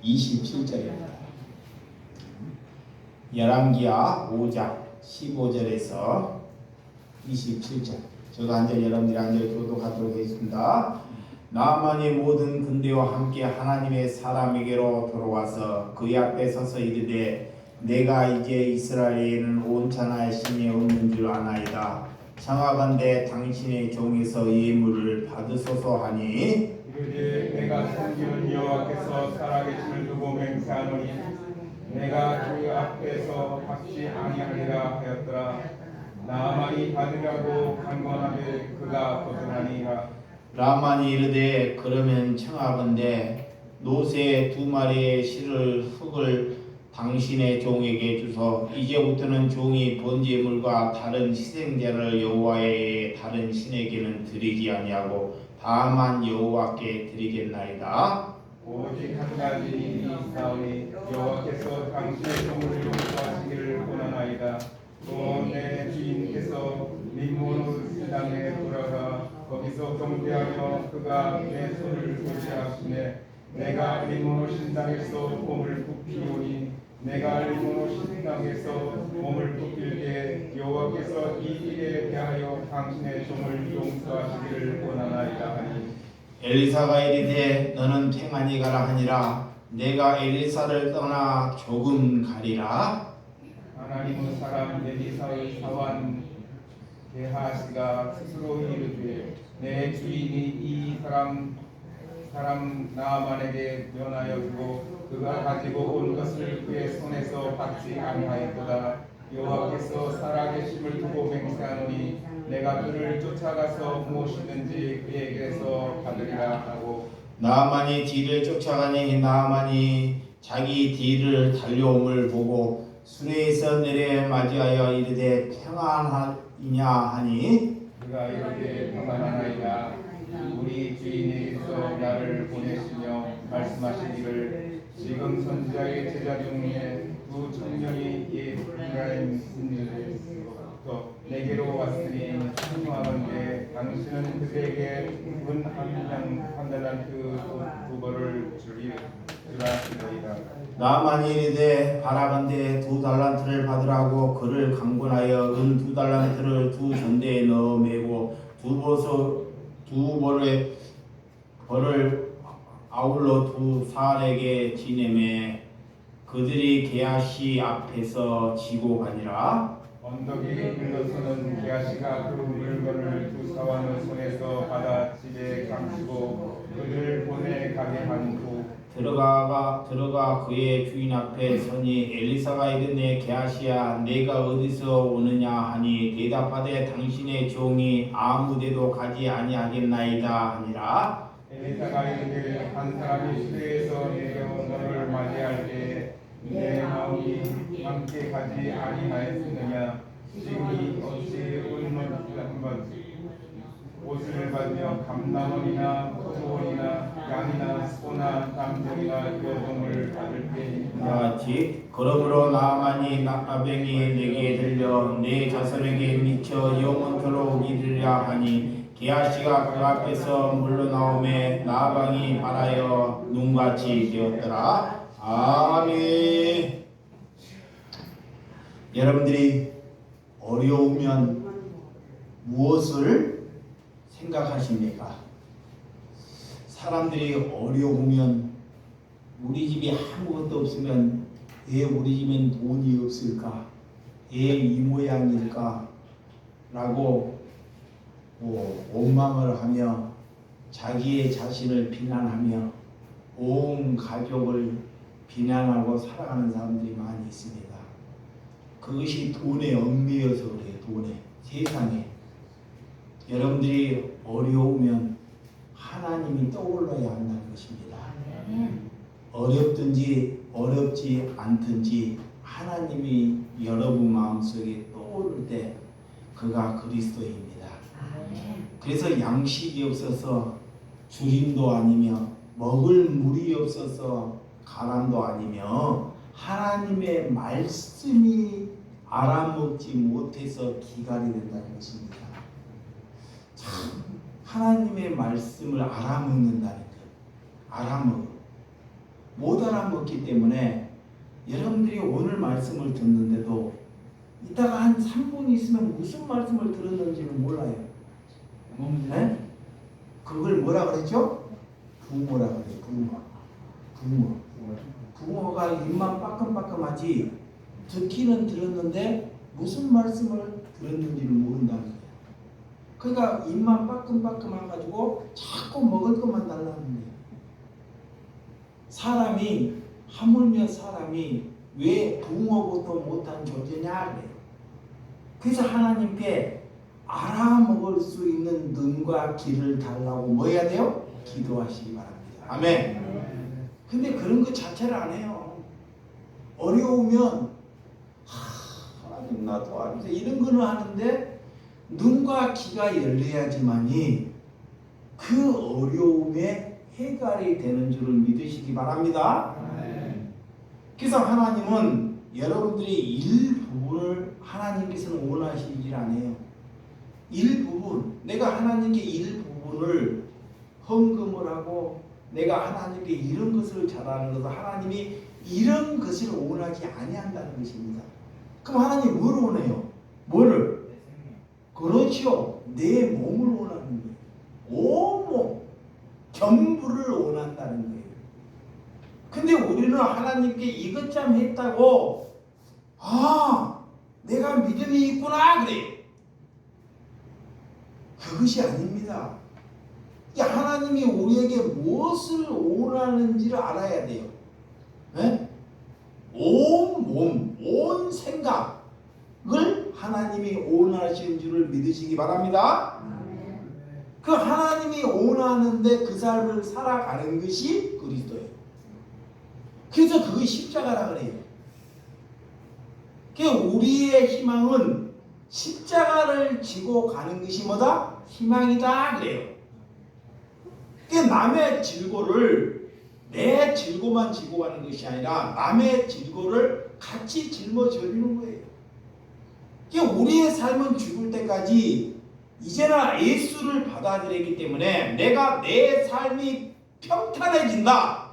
27절입니다. 열왕기하 5장 15절에서 27절. 저도 한 절, 여러분들이 한 절 교독하도록 하겠습니다. 나아만이 모든 군대와 함께 하나님의 사람에게로 돌아와서 그의 앞에 서서 이르되 내가 이제 이스라엘에는 온전한 신이 없는 줄 아나이다. 청하건대 당신의 종에서 예물을 받으소서 하니 이르되 내가 섬기는 여호와께서 살아계심을 두고 맹세하노니 내가 그 앞에서 받지 아니하리라 하였더라. 나아만이 받으려고 간구하되 그가 거절하니라. 라만이 이르되 그러면 청하건대 노새 2마리의 실을 흙을 당신의 종에게 주소. 이제부터는 종이 번제물과 다른 희생제를 여호와의 다른 신에게는 드리지 아니하고 다만 여호와께 드리겠나이다. 오직 한 가지 일이 있사오니 여호와께서 당신의 종을 용서하시기를 원하나이다. 또 내 주인께서 림몬 시당에 돌아가 거기서 경배하며 그가 내 손을 의지하시네. 내가 림몬 신당에서 몸을 굽히오니 내가 림몬 신당에서 몸을 굽힐 때 여호와께서 이 일에 대하여 당신의 종을 용서하시기를 원하나이다 하니 엘리사가 이르되 너는 평안히 가라 하니라. 내가 엘리사를 떠나 조금 가리라. 하나님은 사람 엘리사의 사환 게하시가 스스로 이르되 내 주인이 이 사람 나아만에게 면하여 주고 그가 가지고 온 것을 그의 손에서 받지 아니하였도다. 여호와께서 살아계심을 두고 맹세하노니 내가 그를 쫓아가서 무엇이든지 그에게서 받으리라 하고 나아만이 뒤를 쫓아가니 나아만이 자기 뒤를 달려옴을 보고 수레에서 내려 맞이하여 이르되 평안하냐 하니 그가 이르되 평안하나이다. 우리 주인에게서 나를 보내시며 말씀하시기를 지금 선지자의 제자 중에 두 청년이 이스라엘 신들로부터 내게로 왔으니 청하건대 당신은 그들에게 은 한 달란트 두 벌을 주리라 하시더이다. 나아만이 이르되 바라건대 2달란트를 받으라고 그를 강권하여 은 2달란트를 두 전대에 넣어 매고 두 벌을 아울러 두 사람에게 지내매 그들이 게하시 앞에서 지고 가니라. 언덕이 일러서는 게하시가 그 물건을 두 사람의 손에서 받아 집에 감추고 그를 보내 가게 한 후 들어가 그의 주인 앞에 서니 엘리사가 이르되 게하시야 내가 어디서 오느냐 하니 대답하되 당신의 종이 아무데도 가지 아니하겠나이다 하니라. 엘리사가 이르되 한 사람이 수레에서 내려 너를 맞이할 때 내 마음이 함께 가지 아니하였느냐. 지금이 어찌 옷을 받으며 감남원이나 포도원이나 양이나 소나 남종이나 여종을 받을 때이냐. 그러므로 나아만이 나병이 내게 들려 내 자손에게 미쳐 영원토록 이르리라 하니 게하시가 그 앞에서 물러나오매 나방이 바라여 눈같이 되었더라. 아멘. 여러분들이 어려우면 무엇을 생각하십니까? 사람들이 어려우면 우리 집에 아무것도 없으면 왜 우리 집엔 돈이 없을까? 왜 이 모양일까? 라고 원망을 하며 자기의 자신을 비난하며 온 가족을 비난하고 살아가는 사람들이 많이 있습니다. 그것이 돈에 얽매여서 그래요. 돈에. 세상에. 여러분들이 어려우면 하나님이 떠올라야 한다는 것입니다. 어렵든지 어렵지 않든지 하나님이 여러분 마음속에 떠오를 때 그가 그리스도입니다. 그래서 양식이 없어서 주림도 아니며 먹을 물이 없어서 가난도 아니며 하나님의 말씀이 알아먹지 못해서 기갈이 된다는 것입니다. 참 하나님의 말씀을 알아먹는다는 것. 알아먹어. 못 알아먹 그렇기 때문에 여러분들이 오늘 말씀을 듣는데도 이따가 한 3분 있으면 무슨 말씀을 들었는지는 몰라요. 네? 그걸 뭐라 그랬죠? 붕어라 그래요. 붕어가 입만 빠끔빠끔하지 듣기는 들었는데 무슨 말씀을 들었는지는 모른다는 거예요. 그러니까 입만 빠끔빠끔해가지고 자꾸 먹을 것만 달라는 거예요. 사람이 하물며 사람이 왜 붕어보다 못한 존재냐 그래요. 그래서 하나님께 알아먹을 수 있는 눈과 귀를 달라고 뭐 해야 돼요? 기도하시기 바랍니다. 아멘. 근데 그런 거 자체를 안 해요. 어려우면 하나님 나 도와주세요 이런 거는 하는데 눈과 귀가 열려야지만이 그 어려움에 해결이 되는 줄을 믿으시기 바랍니다. 그래서 하나님은 여러분들이 일부분을 하나님께서는 원하시질 않아요. 일부분, 내가 하나님께 일부분을 헌금을 하고 내가 하나님께 이런 것을 잘하는 것은 하나님이 이런 것을 원하지 아니한다는 것입니다. 그럼 하나님 뭘 원해요? 뭐를? 그렇죠. 내 몸을 원하는 거예요. 온몸, 전부를 원한다는 거예요. 근데 우리는 하나님께 이것 좀 했다고 내가 믿음이 있구나 그래요. 그것이 아닙니다. 하나님이 우리에게 무엇을 원하는지를 알아야 돼요. 네? 온 몸, 온 생각을 하나님이 원하시는 줄을 믿으시기 바랍니다. 그 하나님이 원하는데 그 삶을 살아가는 것이 그리스도예요. 그래서 그것이 십자가라 그래요. 우리의 희망은 십자가를 지고 가는 것이 뭐다? 희망이다 그래요. 남의 질고를 내 질고만 지고 가는 것이 아니라 남의 질고를 같이 짊어지는 거예요. 우리의 삶은 죽을 때까지 이제는 예수를 받아들이기 때문에 내가 내 삶이 평탄해진다.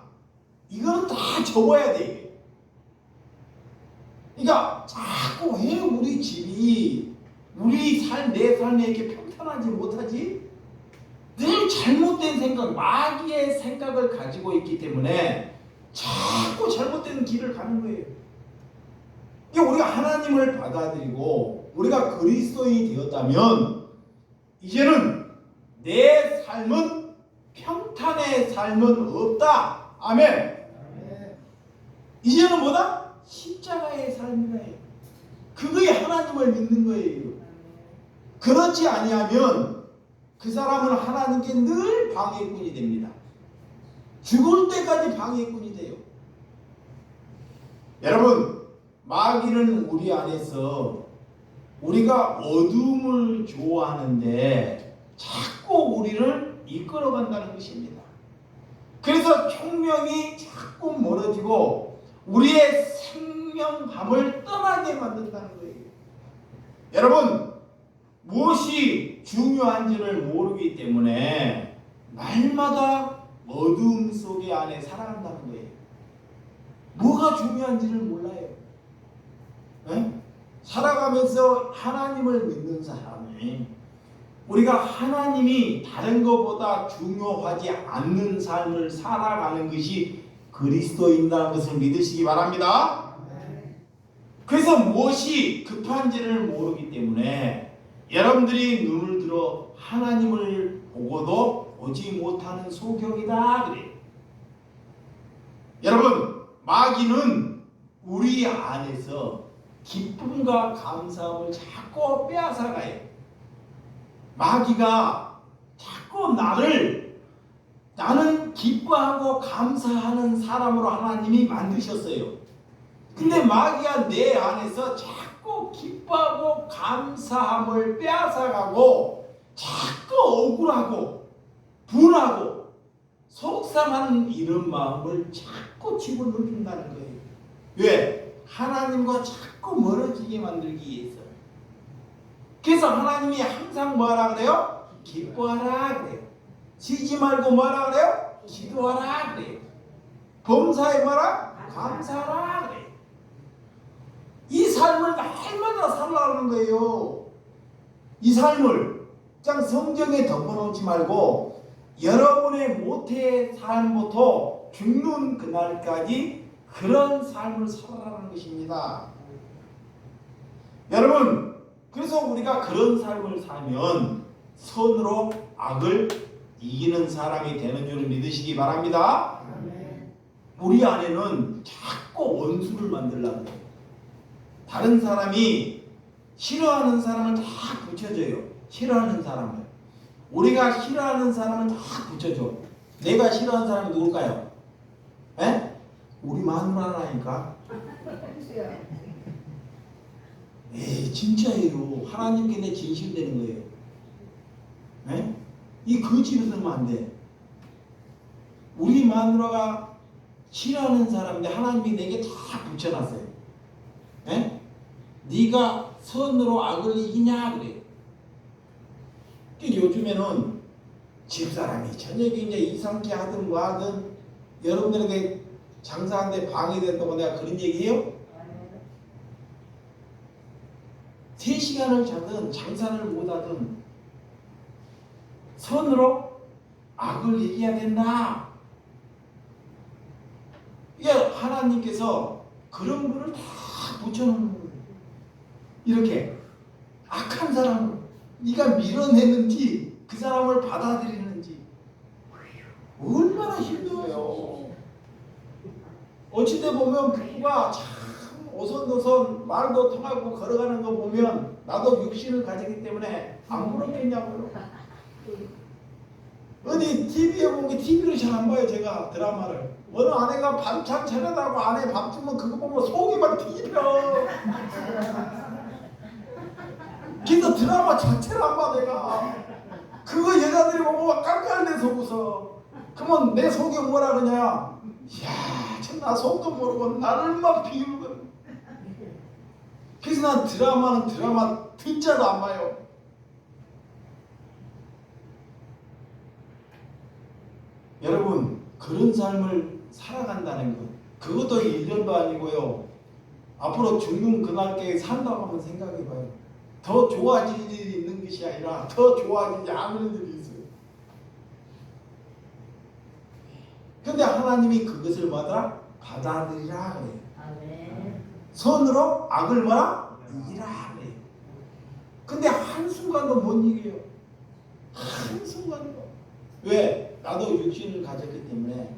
이거는 다 접어야 돼요. 그러니까 자꾸 왜 우리 집이 내 삶에 이렇게 평탄하지 못하지? 늘 잘못된 생각, 마귀의 생각을 가지고 있기 때문에 자꾸 잘못된 길을 가는 거예요. 우리가 하나님을 받아들이고 우리가 그리스도인이 되었다면 이제는 내 삶은 평탄의 삶은 없다. 아멘. 이제는 뭐다? 십자가의 삶이다. 그거에 하나님을 믿는 거예요. 그렇지 아니하면 그 사람은 하나님께 늘 방해꾼이 됩니다. 죽을 때까지 방해꾼이 돼요. 여러분, 마귀는 우리 안에서 우리가 어둠을 좋아하는데 자꾸 우리를 이끌어간다는 것입니다. 그래서 총명이 자꾸 멀어지고 우리의 생명감을 떠나게 만든다는 거예요. 여러분, 무엇이 중요한지를 모르기 때문에 날마다 어둠 속에 안에 살아간다는 거예요. 뭐가 중요한지를 몰라요. 네? 살아가면서 하나님을 믿는 사람이 우리가 하나님이 다른 것보다 중요하지 않는 삶을 살아가는 것이 그리스도인이라는 것을 믿으시기 바랍니다. 그래서 무엇이 급한지를 모르기 때문에 여러분들이 눈을 들어 하나님을 보고도 보지 못하는 소경이다 그래요. 여러분, 마귀는 우리 안에서 기쁨과 감사함을 자꾸 빼앗아가요. 마귀가 자꾸 나는 기뻐하고 감사하는 사람으로 하나님이 만드셨어요. 근데 마귀가 내 안에서 자꾸 기뻐하고 감사함을 빼앗아가고 자꾸 억울하고 분하고 속상한 이런 마음을 자꾸 집어넣는다는 거예요. 왜? 하나님과 자꾸 멀어지게 만들기 위해서. 그래서 하나님이 항상 뭐하라 그래요? 기뻐하라 그래요. 쉬지 말고 뭐하라 그래요? 기도하라 그래요. 범사에 뭐라? 감사하라 그래. 이 삶을 날마다 살아가는 거예요. 이 삶을 그냥 성경에 덮어놓지 말고 여러분의 모태의 삶부터 죽는 그날까지 그런 삶을 살아가는 것입니다. 여러분, 그래서 우리가 그런 삶을 살면 선으로 악을 이기는 사람이 되는 줄 믿으시기 바랍니다. 우리 안에는 자꾸 원수를 만들려고 해요. 다른 사람이 싫어하는 사람을 다 붙여줘요. 싫어하는 사람을. 우리가 싫어하는 사람을 다 붙여줘. 내가 싫어하는 사람이 누굴까요? 에? 우리 마누라라니까. 에이, 진짜예요. 하나님께 내 진실되는 거예요. 에? 이 거짓을 쓰면 안 돼. 우리 마누라가 싫어하는 사람인데 하나님이 내게 다 붙여놨어요. 에? 네가 선으로 악을 이기냐 그래요. 요즘에는 집사람이 저녁에 이제 이상하게 하든 뭐 하든 여러분들에게 장사하는데 방해된다고 내가 그런 얘기해요? 3시간을 자든 장사를 못하든 선으로 악을 이겨야 된다. 이게 하나님께서 그런 분을 다 붙여놓는 거예요. 이렇게 악한 사람을 네가 밀어내는지 그 사람을 받아들이는지 얼마나 힘들어요. 어찌돼 보면 부부가 참 오손도손 말도 통하고 걸어가는 거 보면 나도 육신을 가지기 때문에 안 부럽겠냐고요. 어디 TV에 보면 TV를 잘 안 봐요. 제가 드라마를. 어느 아내가 반찬 차려다고 아내 밥 주면 그거 보면 속이 막 뒤집혀. 그래서 드라마 자체를 안 봐 내가. 그거 여자들이 보고 막 깜깜해서 웃어. 그러면 내 속이 뭐라 그러냐. 이야 참 나 속도 모르고 나를 막 비우고. 그래서 난 드라마 듣자도 안 봐요. 여러분 그런 삶을 살아간다는 것 그것도 1년도 아니고요. 앞으로 죽는 그날께 산다고 한번 생각해봐요. 더 좋아질 일이 있는 것이 아니라 더 좋아지지 않는 일이 있어요. 근데 하나님이 그것을 받아들이라 그래요. 선으로 악을 뭐라? 이기라 그래요. 근데 한순간도 못 이겨요. 한순간도. 왜? 나도 육신을 가졌기 때문에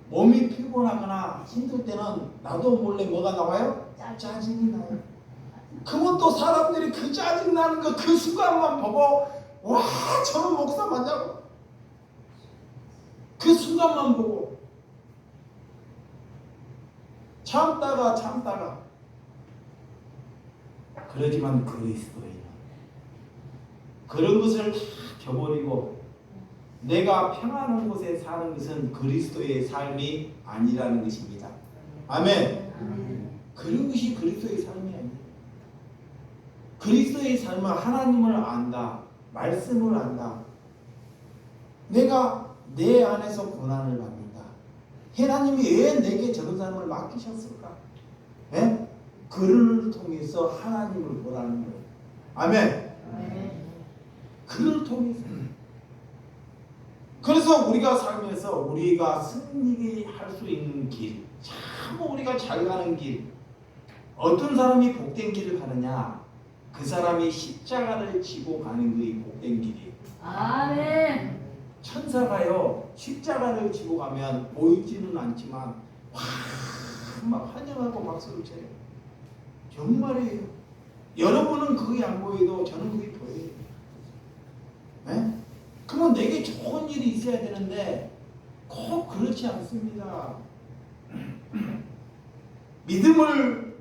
몸이 피곤하거나 힘들 때는 나도 몰래 뭐가 나와요? 짜증이 나요. 그러면 또 사람들이 그 짜증 나는 거 그 순간만 보고 와 저는 목사 맞냐고 그 순간만 보고 참다가 그러지만 그리스도인은 그런 것을 다 저버리고 내가 평안한 곳에 사는 것은 그리스도의 삶이 아니라는 것입니다. 아멘. 그런 것이 그리스도의 삶이 아니에요. 그리스도의 삶은 하나님을 안다. 말씀을 안다. 내가 내 안에서 고난을 받는다. 하나님이 왜 내게 저런 삶을 맡기셨을까? 예? 그를 통해서 하나님을 보라는 거예요. 아멘. 그를 통해서. 그래서 우리가 살면서 우리가 승리할 수 있는 길, 참 우리가 잘 가는 길, 어떤 사람이 복된 길을 가느냐? 그 사람이 십자가를 지고 가는 것이 복된 길이에요. 아멘. 천사가요 십자가를 지고 가면 보이지는 않지만 막 환영하고 박수를 쳐요. 정말이에요. 여러분은 그게 안 보여도 저는 그게 보여요. 네? 그러면 내게 좋은 일이 있어야 되는데 꼭 그렇지 않습니다. 믿음을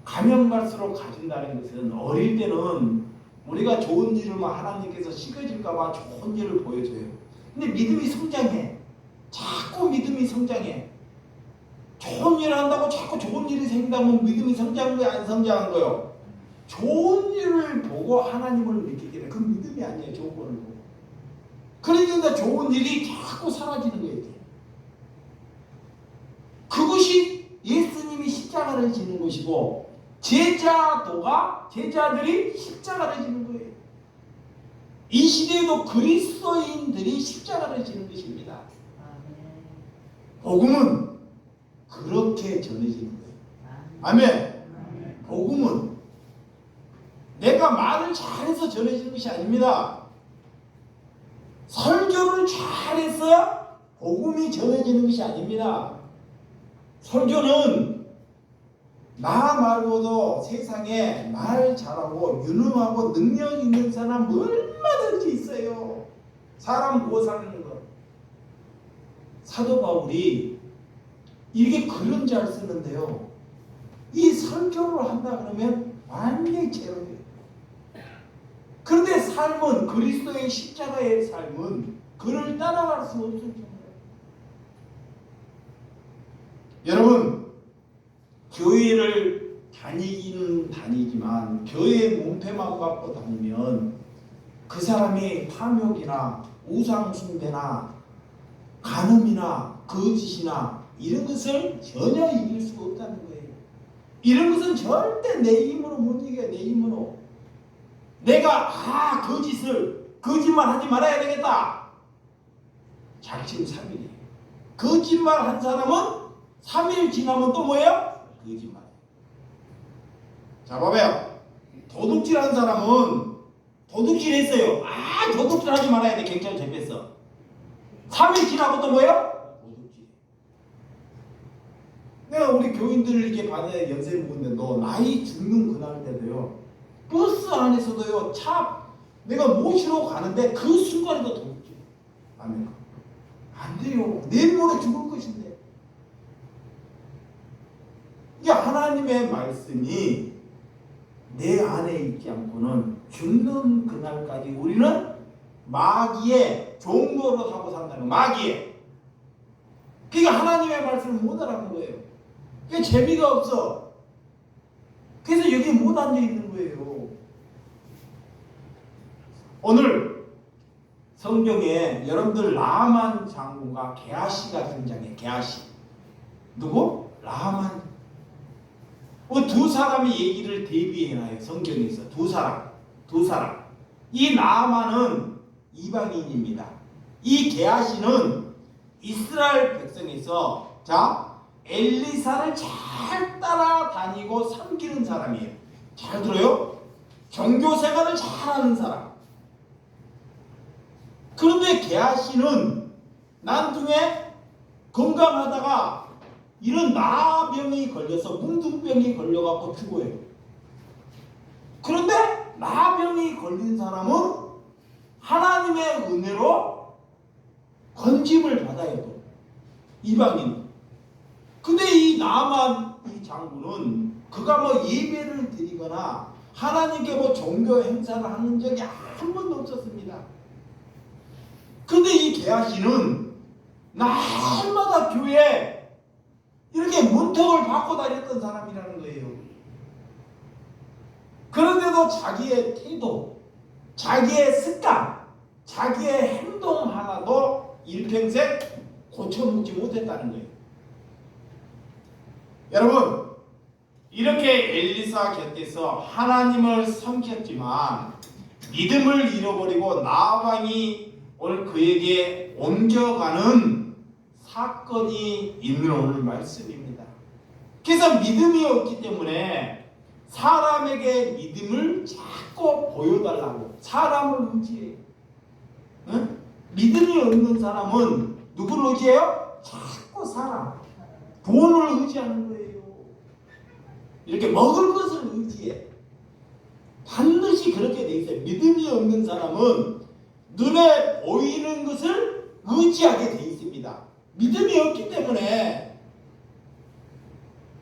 가면 갈수록 가진다는 것은 어릴 때는 우리가 좋은 일을 하나님께서 식어질까봐 좋은 일을 보여줘요. 근데 믿음이 성장해. 자꾸 믿음이 성장해. 좋은 일을 한다고 자꾸 좋은 일이 생긴다면 믿음이 성장한 거야, 안 성장한 거요? 좋은 일을 보고 하나님을 믿게 돼. 그건 믿음이 아니에요. 좋은 거를 보고. 그러니까 좋은 일이 자꾸 사라지는 거예요. 그것이 십자가를 지는 것이고 제자들이 십자가를 지는 거예요. 이 시대에도 그리스도인들이 십자가를 지는 것입니다. 복음은 그렇게 전해지는 거예요. 아멘. 복음은 내가 말을 잘해서 전해지는 것이 아닙니다. 설교를 잘해서 복음이 전해지는 것이 아닙니다. 설교는 나 말고도 세상에 말 잘하고 유능하고 능력 있는 사람 얼마든지 있어요. 사람 구워 살리는 것. 사도 바울이 이게 글은 잘 쓰는데요. 이 설교를 한다 그러면 완전히 제로예요. 그런데 삶은 그리스도의 십자가의 삶은 그를 따라갈 수 없을 정도예요. 여러분, 교회를 다니기는 다니지만 교회에 몸패만 갖고 다니면 그 사람이 탐욕이나 우상숭배나 간음이나 거짓이나 이런 것을 전혀 이길 수가 없다는 거예요. 이런 것은 절대 내 힘으로 못 이겨요. 내 힘으로. 내가 거짓말 하지 말아야 되겠다. 작심 3일이에요. 거짓말 한 사람은 3일 지나면 또 뭐예요? 거짓말. 자, 봐봐요. 도둑질 한 사람은 도둑질 했어요. 도둑질 하지 말아야 돼. 경찰 잡혔어. 3일 지나고 또 뭐예요? 도둑질. 내가 우리 교인들을 이렇게 반에 연세를 묻는데 너 나이 죽는 그날 때도요. 버스 안에서도요. 내가 모시러 가는데 그 순간에도 도둑질. 아멘. 안 돼요. 내일 모레 죽을 것인데. 이게 하나님의 말씀이 내 안에 있지 않고는 죽는 그날까지 우리는 마귀의 종노릇 하고 산다는 마귀의. 그러니까 하나님의 말씀을 못 알아보는 거예요. 그게 재미가 없어. 그래서 여기 못 앉아 있는 거예요. 오늘 성경에 여러분들 라만 장군과 게하시가 등장해. 게하시. 누구? 라만. 두 사람이 얘기를 대비해놔요. 성경에서 두 사람. 이 라만은 이방인입니다. 이 게하시는 이스라엘 백성에서 엘리사를 잘 따라다니고 섬기는 사람이에요. 잘 들어요? 종교 생활을 잘하는 사람. 그런데 게하시는 난중에 건강하다가 이런 나병이 걸려서 뭉둥병이 걸려갖고 죽어요. 그런데 나병이 걸린 사람은 하나님의 은혜로 건짐을 받아요. 또. 이방인. 근데 이 나만 이 장군은 그가 뭐 예배를 드리거나 하나님께 뭐 종교 행사를 하는 적이 한 번도 없었습니다. 근데 이 게하시는 날마다 교회에 이렇게 문턱을 받고 다녔던 사람이라는 거예요. 그런데도 자기의 태도, 자기의 습관, 자기의 행동 하나도 일평생 고쳐먹지 못했다는 거예요. 여러분, 이렇게 엘리사 곁에서 하나님을 섬겼지만 믿음을 잃어버리고 나방이 오늘 그에게 옮겨가는 사건이 있는 오늘 말씀입니다. 그래서 믿음이 없기 때문에 사람에게 믿음을 자꾸 보여달라고 사람을 의지해요. 응? 믿음이 없는 사람은 누구를 의지해요? 자꾸 사람, 돈을 의지하는 거예요. 이렇게 먹을 것을 의지해. 반드시 그렇게 돼 있어요. 믿음이 없는 사람은 눈에 보이는 것을 의지하게 돼 있습니다. 믿음이 없기 때문에.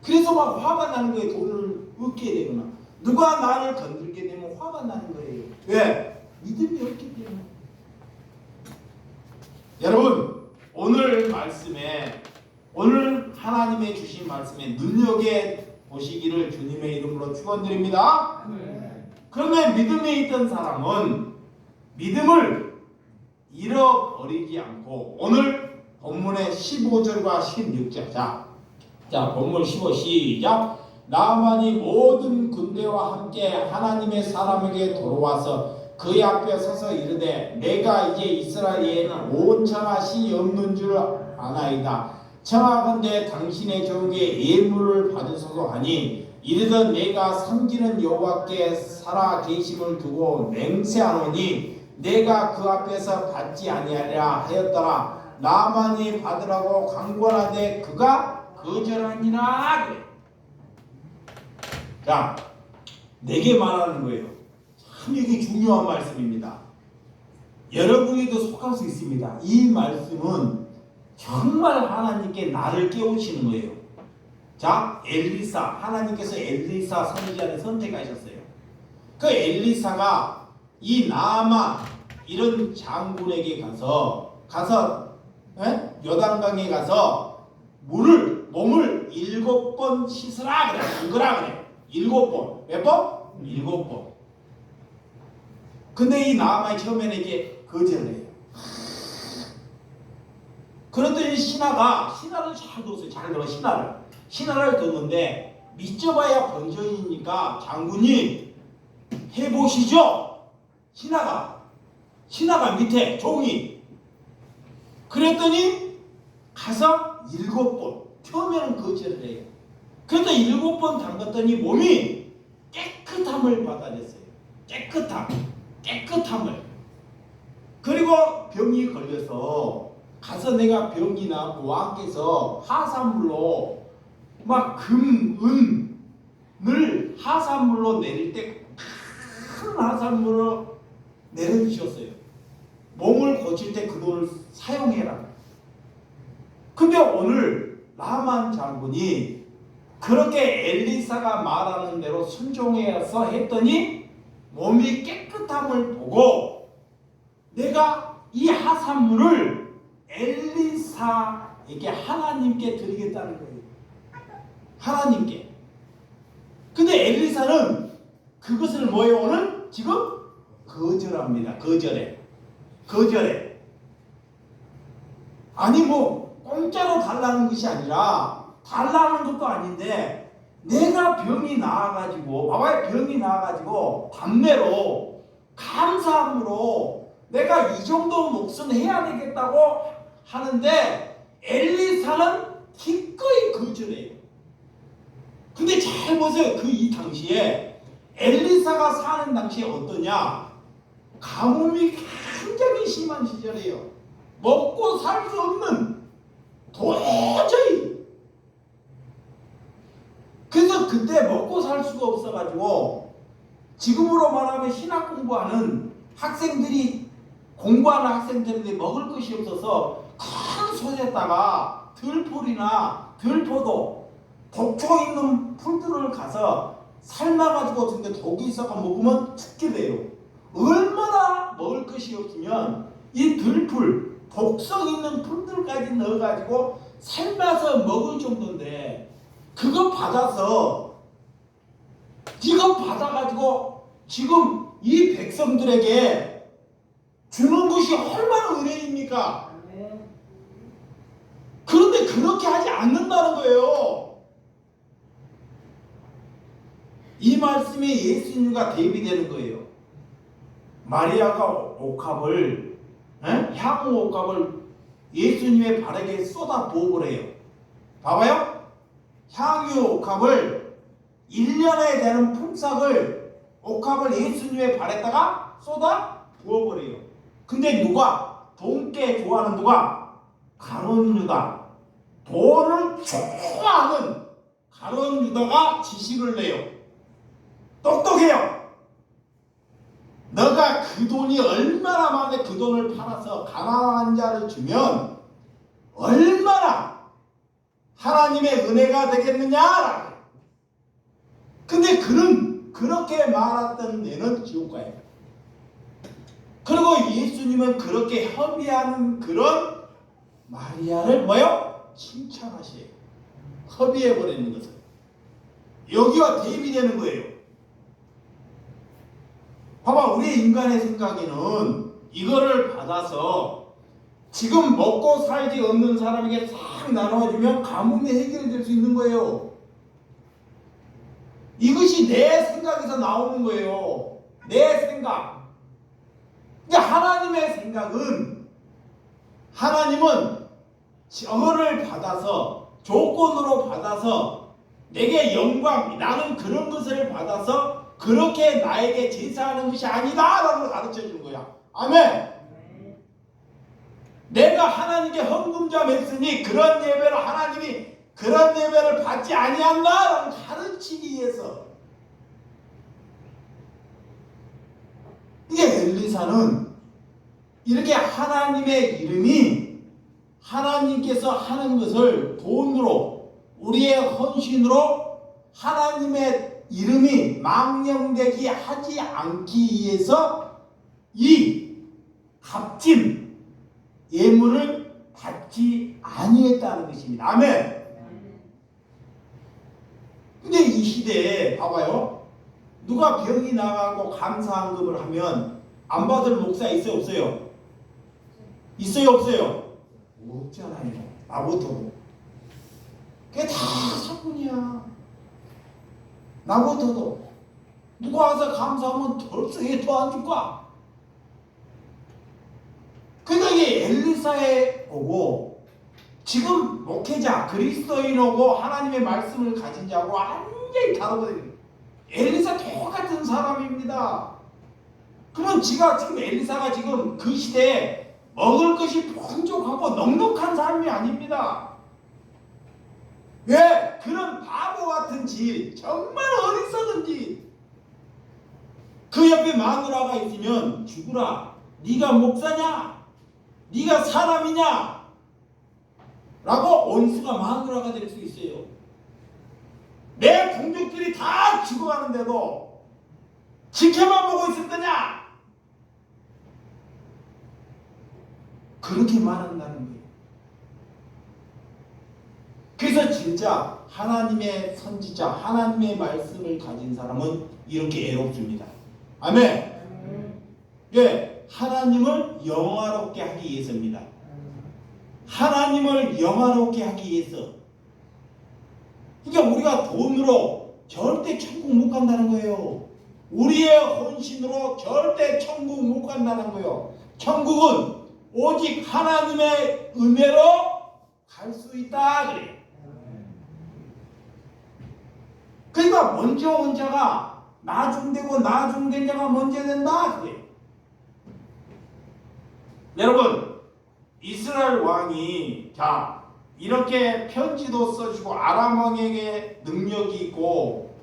그래서 막 화가 나는 거예요. 돈을 얻게 되거나 누가 나를 건들게 되면 화가 나는 거예요. 왜? 믿음이 없기 때문에. 여러분, 오늘 말씀에, 오늘 하나님의 주신 말씀에 눈여겨 보시기를 주님의 이름으로 축원드립니다. 그런데 믿음에 있던 사람은 믿음을 잃어버리지 않고 오늘 본문의 15절과 16절 자 본문 15 시작. 나만이 모든 군대와 함께 하나님의 사람에게 돌아와서 그의 앞에 서서 이르되 내가 이제 이스라엘에는 온 천하 신이 없는 줄 아나이다. 청하건대 당신의 종에게 예물을 받으소서 하니 이르되 내가 섬기는 여호와께 살아 계심을 두고 맹세하노니 내가 그 앞에서 받지 아니하리라 하였더라. 나만이 받으라고 강권하되 그가 거절하니라. 그래. 자, 내게 말하는 거예요. 참 이게 중요한 말씀입니다. 여러분에도 속할 수 있습니다. 이 말씀은 정말 하나님께 나를 깨우치는 거예요. 자, 엘리사, 하나님께서 엘리사 선지자를 선택하셨어요. 그 엘리사가 이 나아만 이런 장군에게 가서 요단강에 가서 몸을 7번 씻으라 그래. 담그라 그래. 7번. 몇 번? 7번. 근데 이 나아만이 처음에는 이제 거절을 해요. 그랬더니 신하를 잘 뒀어요. 잘 들어 신하를 뒀는데 믿져봐야 번전이니까 장군이 해보시죠. 신하가 밑에 종이 그랬더니 가서 7번 처음에는 거절을 해요. 그래서 7번 담갔더니 몸이 깨끗함을 받아냈어요. 깨끗함을. 그리고 병이 걸려서 가서 내가 병이 나고 왕께서 하산물로 막 금, 은을 하산물로 내릴 때 큰 하산물을 내려주셨어요. 몸을 고칠 때 그 돈을 사용해라. 근데 오늘 나만 장군이 그렇게 엘리사가 말하는 대로 순종해서 했더니 몸이 깨끗함을 보고 내가 이 하산물을 엘리사에게 하나님께 드리겠다는 거예요. 하나님께. 근데 엘리사는 그것을 뭐예요? 오늘 지금 거절합니다. 거절해. 아니 뭐 공짜로 달라는 것이 아니라 달라는 것도 아닌데 내가 병이 나아가지고 봐봐요. 병이 나아가지고 담내로 감사함으로 내가 이 정도 몫은 해야 되겠다고 하는데 엘리사는 기꺼이 거절해요. 근데 잘 보세요. 이 당시에 엘리사가 사는 당시에 어떠냐? 가뭄이 굉장히 심한 시절이에요. 먹고 살 수 없는 도저히. 그래서 그때 먹고 살 수가 없어가지고 지금으로 말하면 신학 공부하는 학생들이 공부하는 학생들인데 먹을 것이 없어서 큰 솥에다가 들풀이나 들포도 독초 있는 풀들을 가서 삶아가지고 근데 독이 있어서 먹으면 죽게 돼요. 얼마나 먹을 것이 없으면 이 들풀 독성 있는 풀들까지 넣어가지고 삶아서 먹을 정도인데 그거 받아가지고 지금 이 백성들에게 주는 것이 얼마나 은혜입니까? 그런데 그렇게 하지 않는다는 거예요. 이 말씀이 예수님과 대비되는 거예요. 마리아가 옥합을 향후 옥합을 예수님의 발에게 쏟아 부어버려요. 봐봐요. 향유 옥합을 1년에 되는 품삯을 옥합을 예수님의 발에다가 쏟아 부어버려요. 근데 누가? 돈께 좋아하는 누가? 가룟 유다. 돈을 좋아하는 가룟 유다가 지식을 내요. 똑똑해요. 너가 그 돈이 얼마나 많은데 그 돈을 팔아서 가난한 자를 주면 얼마나 하나님의 은혜가 되겠느냐. 근데 그는 그렇게 말했던 데는 지옥가예요. 그리고 예수님은 그렇게 협의하는 그런 마리아를 뭐요? 칭찬하셔요. 협의해버리는 것을. 여기와 대비되는 거예요. 봐봐, 우리 인간의 생각에는 이거를 받아서 지금 먹고 살지 없는 사람에게 싹 나눠주면 가뭄이 해결될 수 있는 거예요. 이것이 내 생각에서 나오는 거예요. 내 생각. 그러니까 하나님의 생각은, 하나님은 저거를 받아서, 조건으로 받아서 내게 영광, 나는 그런 것을 받아서 그렇게 나에게 제사하는 것이 아니다 라고 가르쳐 주는 거야. 아멘. 내가 하나님께 헌금자 맺으니 그런 예배를 하나님이 그런 예배를 받지 아니한다라고 가르치기 위해서. 이게 엘리사는 이렇게 하나님의 이름이, 하나님께서 하는 것을 돈으로, 우리의 헌신으로 하나님의 이름이 망령되게 하지 않기 위해서 이 값진 예물을 받지 아니했다는 것입니다. 아멘. 근데 이 시대에 봐봐요. 누가 병이 나가고 감사헌금을 하면 안 받을 목사 있어요, 없어요? 있어요, 없어요? 없잖아요. 나부터도. 그게 다 사건이야. 나부터도. 누가 와서 감사하면 덜썩에 더 안 줄까? 그러니까 이게 엘리사에 오고, 지금 목회자, 그리스도인하고 하나님의 말씀을 가진 자하고 완전히 다르거든요. 엘리사 똑같은 사람입니다. 그러면 지금 엘리사가 지금 그 시대에 먹을 것이 풍족하고 넉넉한 삶이 아닙니다. 왜? 그런 바보 같은 짓, 정말 어디서든지 그 옆에 마누라가 있으면 죽으라. 네가 목사냐? 네가 사람이냐? 라고 원수가 마누라가 될 수 있어요. 내 동족들이 다 죽어가는데도 지켜만 보고 있을 거냐? 그렇게 말한다는 거예요. 그래서 진짜 하나님의 선지자, 하나님의 말씀을 가진 사람은 이렇게 애롭습니다. 아멘. 예, 하나님을 영화롭게 하기 위해서입니다. 하나님을 영화롭게 하기 위해서. 그러니까 우리가 돈으로 절대 천국 못 간다는 거예요. 우리의 헌신으로 절대 천국 못 간다는 거예요. 천국은 오직 하나님의 은혜로 갈 수 있다 그래요. 그러니까 먼저 온 자가 나중되고 나중된 자가 먼저 된다 그래요. 여러분, 이스라엘 왕이 이렇게 편지도 써주고 아람 왕에게 능력이 있고,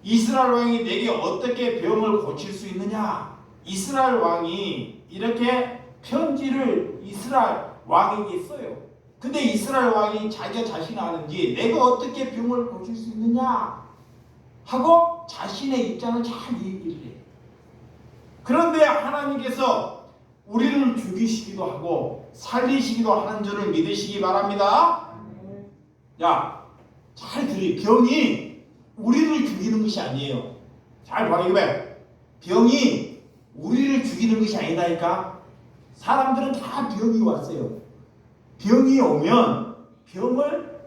이스라엘 왕이 내게 어떻게 병을 고칠 수 있느냐? 이스라엘 왕이 이렇게 편지를 이스라엘 왕에게 써요. 근데 이스라엘 왕이 자기가 자신이 아는지 내가 어떻게 병을 고칠 수 있느냐 하고 자신의 입장을 잘 얘기를 해요. 그런데 하나님께서 우리를 죽이시기도 하고 살리시기도 하는 줄을 믿으시기 바랍니다. 야, 잘 들으세요. 병이 우리를 죽이는 것이 아니에요. 잘 봐요. 병이 우리를 죽이는 것이 아니다니까. 사람들은 다 병이 왔어요. 병이 오면 병을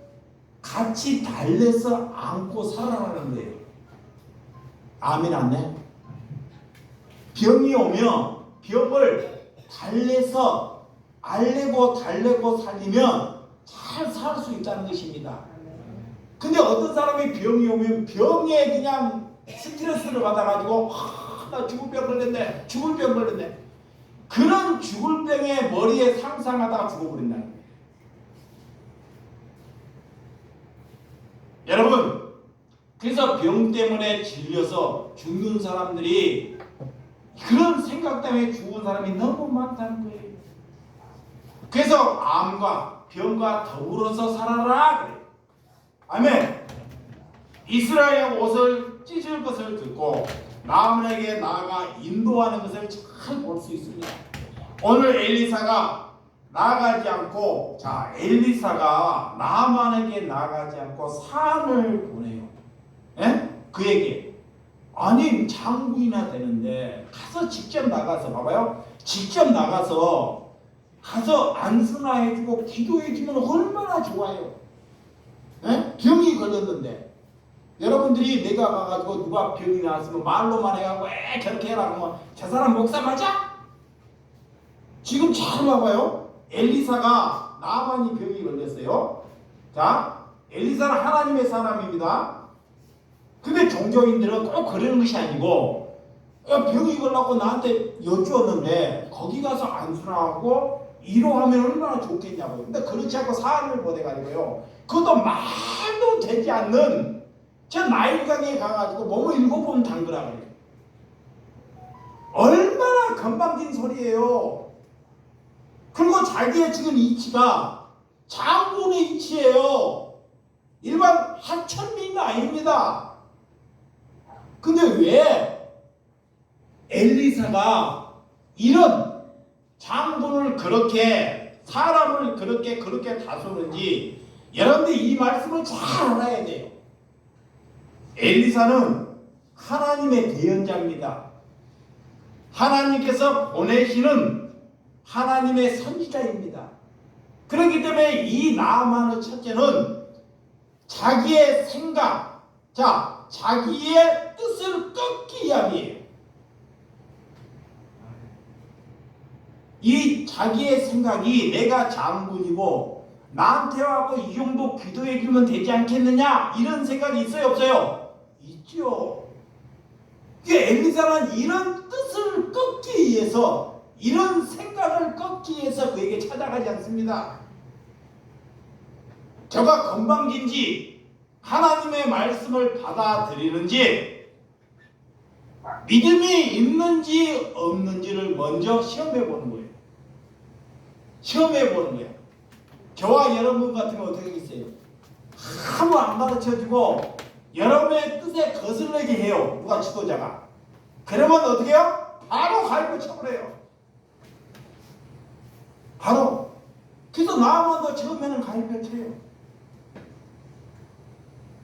같이 달래서 안고 살아가는 거예요. 아멘 안 해? 병이 오면 병을 달래서 알레고 달래고 살리면 잘 살 수 있다는 것입니다. 근데 어떤 사람이 병이 오면 병에 그냥 스트레스를 받아가지고 나 죽을 병 걸렸네, 죽을 병 걸렸네. 그런 죽을 병에 머리에 상상하다가 죽어버린다는 거예요. 여러분, 그래서 병 때문에 질려서 죽는 사람들이, 그런 생각 때문에 죽은 사람이 너무 많다는 거예요. 그래서 암과 병과 더불어서 살아라 그래요. 아멘. 이스라엘의 옷을 찢을 것을 듣고 나만에게 나아가 인도하는 것을 잘 볼 수 있습니다. 오늘 엘리사가 나아가지 않고, 엘리사가 나만에게 나아가지 않고 산을 보내요. 그에게. 아니, 장군이나 되는데 가서 직접 나가서, 봐봐요. 직접 나가서 가서 안수나해주고 기도해주면 얼마나 좋아요. 병이 걸렸는데. 여러분들이 내가 가가지고 누가 병이 나왔으면 말로만 해가지고 왜 저렇게 해라 그러면 저 사람 목사 맞아? 지금 잘 봐봐요. 엘리사가 나만이 병이 걸렸어요. 자, 엘리사는 하나님의 사람입니다. 근데 종교인들은 꼭 그러는 것이 아니고 병이 걸려고 나한테 여쭈었는데 거기 가서 안수하고 위로하면 얼마나 좋겠냐고요. 근데 그렇지 않고 사람을 보내가지고요. 그것도 말도 되지 않는 저 나일강에 가가지고 몸을 7번 담그라 그래요. 얼마나 건방진 소리예요. 그리고 자기의 지금 이치가 장군의 이치예요. 일반 하천민이 아닙니다. 근데 왜 엘리사가 이런 장군을 그렇게 사람을 그렇게 다스리는지 여러분들이 이 말씀을 잘 알아야 돼요. 엘리사는 하나님의 대언자입니다. 하나님께서 보내시는 하나님의 선지자입니다. 그렇기 때문에 이 나아만의 첫째는 자기의 생각, 자기의 뜻을 꺾기 위함이에요. 이 자기의 생각이 내가 장군이고 나한테 와서 이 정도 기도해 주면 되지 않겠느냐 이런 생각이 있어요 없어요? 있죠. 엘리사는 이런 뜻을 꺾기 위해서 이런 생각을 꺾기 위해서 그에게 찾아가지 않습니다. 저가 건방진지 하나님의 말씀을 받아들이는지 믿음이 있는지 없는지를 먼저 시험해 보는 거예요. 시험해 보는 거예요. 저와 여러분 같으면 어떻게 하겠어요? 아무 안 가르쳐주고 여러분의 뜻에 거슬리게 해요. 누가 지도자가. 그러면 어떻게 해요? 바로 가입을 쳐버려요. 바로. 그래서 나아만도 처음에는 가입을 쳐요.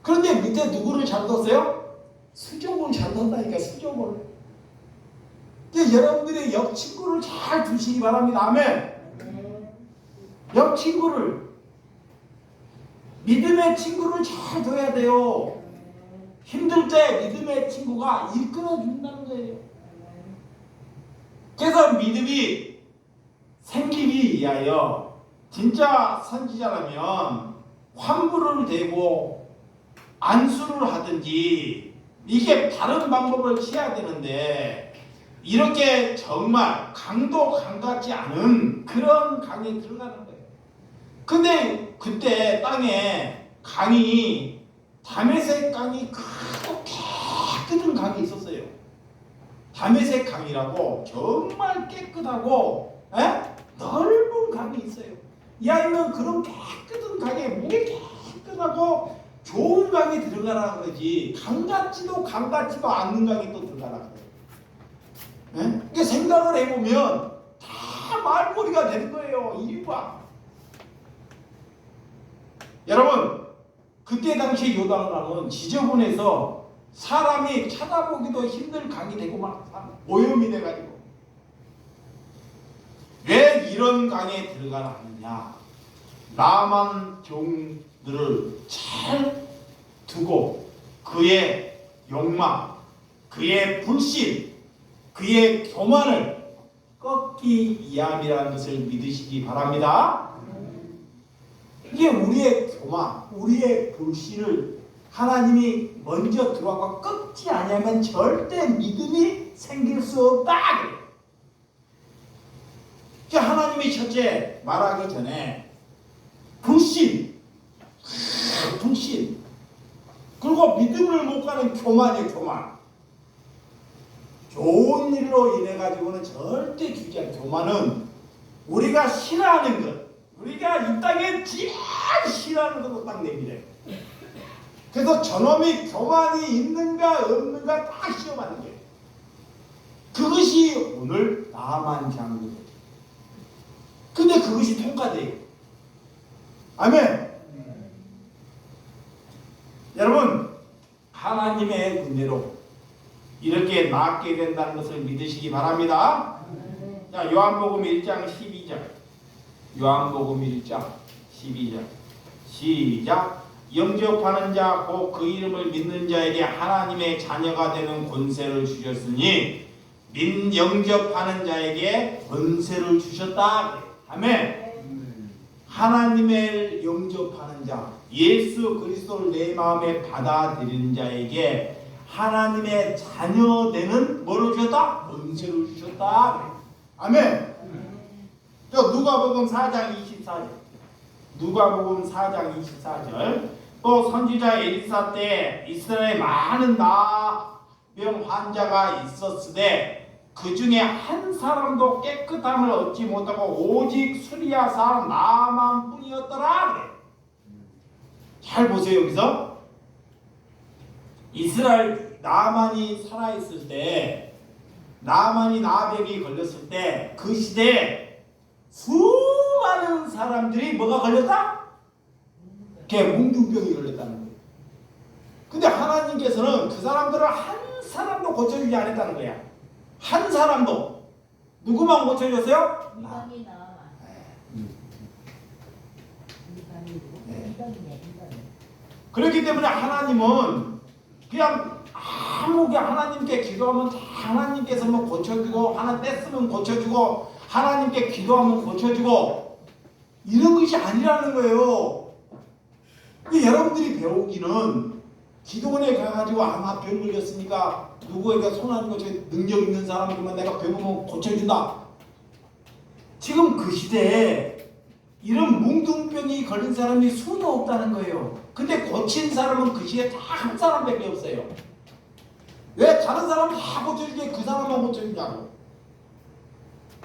그런데 밑에 누구를 잘 뒀어요? 수종을 잘 뒀다니까. 수종을. 여러분들의 옆친구를 잘 두시기 바랍니다. 아멘. 옆친구를, 믿음의 친구를 잘 둬야 돼요. 힘들 때 믿음의 친구가 이끌어준다는 거예요. 그래서 믿음이 생기기 위하여 진짜 선지자라면 환부를 대고 안수를 하든지 이게 다른 방법을 취해야 되는데 이렇게 정말 강도 강같지 않은 그런 강에 들어가는 거예요. 근데 그때 땅에 강이 다메섹 강이 크고 깨끗한 강이 있었어요. 다메섹 강이라고 정말 깨끗하고 넓은 강이 있어요. 이아이는 그런 깨끗한 강에 물이 깨끗하고 좋은 강에 들어가라 그러지 강 같지도 않는 강에 또 들어가라 그래요. 그러니까 생각을 해보면 다 말꼬리가 되는 거예요. 이유가. 여러분 그때 당시 요단강은 지저분해서 사람이 찾아보기도 힘들 강이 되고 막 오염이 돼가지고 왜 이런 강에 들어가라 하느냐. 나만 종들을 잘 두고 그의 욕망, 그의 불신, 그의 교만을 꺾기 위함이라는 것을 믿으시기 바랍니다. 이게 우리의 교만, 우리의 불신을 하나님이 먼저 들어가고 꺾지 않으면 절대 믿음이 생길 수 없다. 그러니까 하나님이 첫째 말하기 전에 불신, 그리고 믿음을 못 가는 교만이에요. 교만. 좋은 일로 인해 가지고는 절대 주지 않아요. 교만은 우리가 싫어하는 것, 우리가 이 땅에 제일 싫어하는 것도 딱 내밀어요. 그래서 저놈이 교만이 있는가 없는가 다 시험하는 거예요. 그것이 오늘 나만 장군이에요. 근데 그것이 통과돼요. 아멘. 여러분 하나님의 은혜로 이렇게 낫게 된다는 것을 믿으시기 바랍니다. 자, 요한복음 1장 12절. 요한복음 1장 12절. 시작. 영접하는 자 곧 그 이름을 믿는 자에게 하나님의 자녀가 되는 권세를 주셨으니 영접하는 자에게 권세를 주셨다. 아멘. 하나님을 영접하는 자, 예수 그리스도를 내 마음에 받아들이는 자에게 하나님의 자녀 되는 뭐를 주셨다? 권세를 주셨다. 아멘. 누가복음 4장 24절. 누가복음 4장 24절. 또 선지자 엘리사 때 이스라엘에 많은 나병 환자가 있었으되 그 중에 한 사람도 깨끗함을 얻지 못하고 오직 수리아 사람 나만 뿐이었더라. 그래. 잘 보세요. 여기서 이스라엘 나만이 살아있을 때, 나만이 나병이 걸렸을 때 그 시대에 수많은 사람들이 뭐가 걸렸다? 뭉둥병이 걸렸다는 거예요. 근데 하나님께서는 그 사람들을 한 사람도 고쳐주지 않았다는 거야. 한 사람도. 누구만 고쳐줬어요? 이방이 나와. 그렇기 때문에 하나님은 그냥 아무게 하나님께 기도하면 하나님께서 뭐 고쳐주고, 하나 뗐으면 고쳐주고, 하나님께 기도하면 고쳐주고, 이런 것이 아니라는 거예요. 여러분들이 배우기는 기도원에 가가지고 아마 병 걸렸으니까 누구에게 손 안 고쳐 능력 있는 사람들만 내가 배우면 고쳐준다. 지금 그 시대에 이런 뭉둥병이 걸린 사람이 수는 없다는 거예요. 근데 고친 사람은 그 시대에 다 한 사람밖에 없어요. 왜 다른 사람은 다 고쳐주게 그 사람만 고쳐주냐고.